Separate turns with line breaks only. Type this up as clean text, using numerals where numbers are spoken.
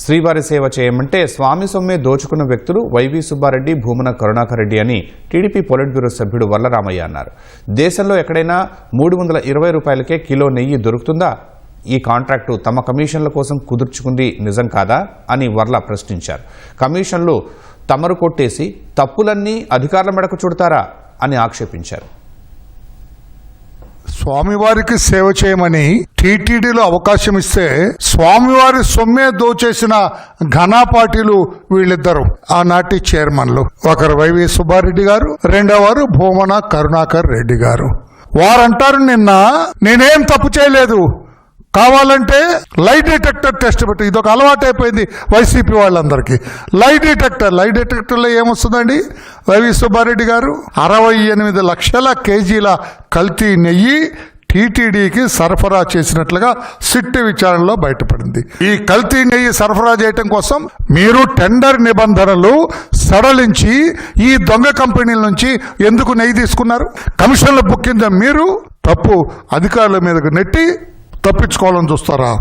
శ్రీవారి సేవ చేయమంటే స్వామి సొమ్మే దోచుకున్న వ్యక్తులు వైవి సుబ్బారెడ్డి, భూమన కరుణాకర్ రెడ్డి అని టీడీపీ పొలిట్ బ్యూరో సభ్యుడు వల్లరామయ్య అన్నారు. దేశంలో ఎక్కడైనా 320 రూపాయలకే కిలో నెయ్యి దొరుకుతుందా? ఈ కాంట్రాక్టు తమ కమిషన్ల కోసం కుదుర్చుకుంది నిజం కాదా అని వర్ల ప్రశ్నించారు. కమిషన్లు తమరు కొట్టేసి తప్పులన్నీ అధికారుల మెడకు చుడతారా అని ఆక్షేపించారు.
స్వామివారికి సేవ చేయమని టీటీడీలో అవకాశం ఇస్తే స్వామివారి సొమ్మే దోచేసిన ఘనాపాటీలు వీళ్ళిద్దరు ఆనాటి చైర్మన్లు. ఒకరు వైవి సుబ్బారెడ్డి గారు, రెండో వారు భూమన కరుణాకర్ రెడ్డి గారు. వారంటారు నిన్న నేనేం తప్పు చేయలేదు, కావాలంటే లై డిటెక్టర్ టెస్ట్ పెట్టి, ఇదొక అలవాటు అయిపోయింది వైసీపీ వాళ్ళందరికీ. లై డిటెక్టర్లో ఏమొస్తుందండి? వైవి సుబ్బారెడ్డి గారు 68 లక్షల కేజీల కల్తీ నెయ్యి టీటీడీకి సరఫరా చేసినట్లుగా సిట్ విచారణలో బయటపడింది. ఈ కల్తీ నెయ్యి సరఫరా చేయటం కోసం మీరు టెండర్ నిబంధనలు సడలించి ఈ దొంగ కంపెనీల నుంచి ఎందుకు నెయ్యి తీసుకున్నారు? కమిషన్లు బుక్ కింద మీరు తప్పు అధికారుల మీదకు నెట్టి తప్పించుకోవాలని చూస్తారా?